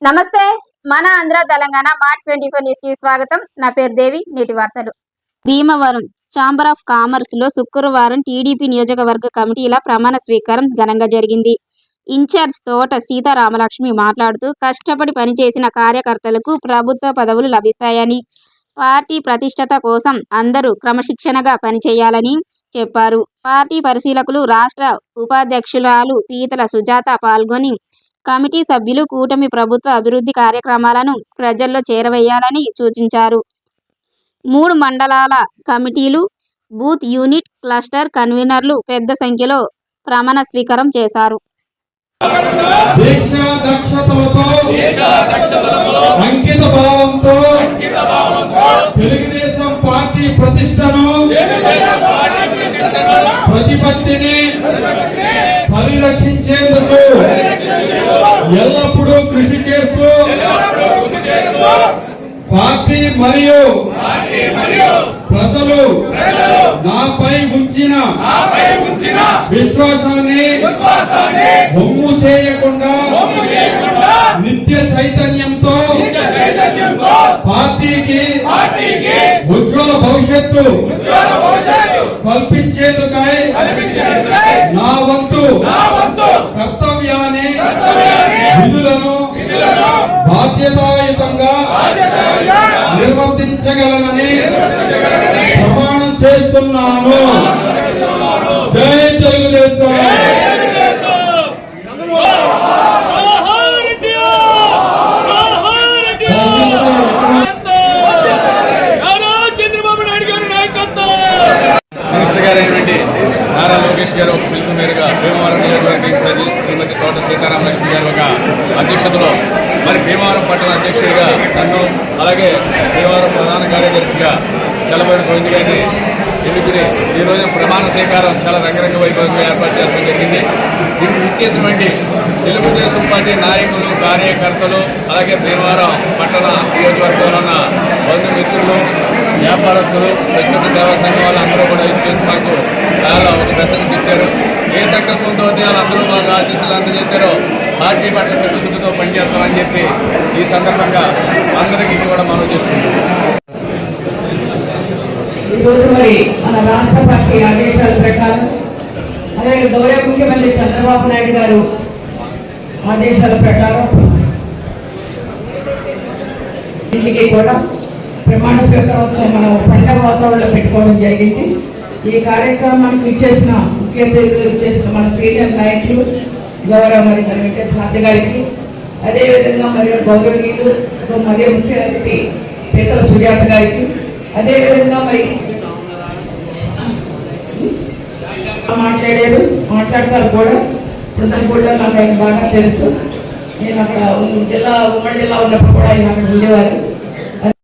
నమస్తే మన Andhra Telangana mart 24 news కి స్వాగతం. నా పేరు దేవి. నేటి వార్తలు. భీమవరం ఛాంబర్ ఆఫ్ కామర్స్ లో శుక్రవారం టీడీపీ నియోజకవర్గ కమిటీల ప్రమాణ స్వీకారం ఘనంగా జరిగింది. ఇన్ఛార్జ్ తోట సీతారామలక్ష్మి మాట్లాడుతూ కష్టపడి పనిచేసిన కార్యకర్తలకు ప్రభుత్వ పదవులు లభిస్తాయని, పార్టీ ప్రతిష్టత కోసం అందరూ క్రమశిక్షణగా పనిచేయాలని చెప్పారు. పార్టీ పరిశీలకులు రాష్ట్ర ఉపాధ్యక్షురాలు పీతల సుజాత పాల్గొని కమిటీ సభ్యులు కూటమి ప్రభుత్వ అభివృద్ధి కార్యక్రమాలను ప్రజల్లో చేరవేయాలని సూచించారు. 3 మండలాల కమిటీలు, బూత్ యూనిట్, క్లస్టర్ కన్వీనర్లు పెద్ద సంఖ్యలో ప్రమాణ స్వీకారం చేశారు. తెలుగుదేశం పార్టీ ప్రతిష్టను, ప్రతిపత్తిని పరిరక్షించేందుకు ఎల్లప్పుడూ కృషి చేస్తూ పార్టీ మరియు ప్రజలు నాపై ఉంచిన విశ్వాసాన్ని బొమ్ము చేయకుండా నిత్య చైతన్యంతో పార్టీకి ఉజ్వల భవిష్యత్తు కల్పించేందుకై నా వంతు కర్తవ్యాన్ని విధులను బాధ్యతాయుతంగా నిర్వర్తించగలనని ప్రమాణం చేస్తున్నాను. జై తెలుగుదేశం. మినిస్టర్ గారైనటువంటి నారా లోకేష్ గారు ఒక పిలుపు మేరకు భీమవరం నియోజకవర్గ ఇన్ఛార్జి శ్రీమతి తోట సీతారామలక్ష్మి గారు ఒక అధ్యక్షతలో మరి భీమవరం పట్టణ అధ్యక్షుడిగా నన్ను, అలాగే భీమవరం ప్రధాన కార్యదర్శిగా చల్లబోయిన గోవింద్ గారిని ఎన్నుకుని ఈరోజు ప్రమాణ స్వీకారం చాలా రంగరంగ వైభవంగా ఏర్పాటు చేయడం జరిగింది. దీనికి ఇచ్చేసినటువంటి తెలుగుదేశం పార్టీ నాయకులు, కార్యకర్తలు, అలాగే భీమవరం పట్టణ నియోజకవర్గంలో ఉన్న బంధుమిత్రులు, వ్యాపారస్తులు, స్వచ్ఛంద సేవా సంఘం వాళ్ళందరూ కూడా ఇచ్చేసి మాకు చాలా ఒక మెసేజ్ ఇచ్చారు. ఏ సంకల్పంతో వాళ్ళందరూ మాకు ఆశీస్సులు అందజేశారో పార్టీ పట్ల సిద్ధశుద్ధితో పనిచేస్తామని చెప్పి ఈ సందర్భంగా అందరికీ కూడా మనం చేసుకుంటాం. ఈరోజు మరి మన రాష్ట్ర పార్టీ ఆదేశాల ప్రకారం, అలాగే గౌరవ ముఖ్యమంత్రి చంద్రబాబు నాయుడు గారు ఆదేశాల ప్రకారం ఇంటికి కూడా ప్రమాణ స్వీకారోత్సవం మనం పండగ వాతావరణంలో పెట్టుకోవడం జరిగింది. ఈ కార్యక్రమానికి ఇచ్చేసిన ముఖ్య అతిథులు ఇచ్చేసిన మన సీనియర్ నాయకులు గౌరవ మరి వెంకటేశ్వర గారికి, అదేవిధంగా మరి గౌరవనీయులు మరి ముఖ్య అతిథి పీతల సుజాత గారికి, అదేవిధంగా మరి మాట్లాడతారు కూడా చంద్రపూడిలో నాకు ఆయన బాగా తెలుసు. నేను అక్కడ ఉమ్మడి జిల్లా ఉన్నప్పుడు కూడా ఆయన అక్కడ ఉండేవారు.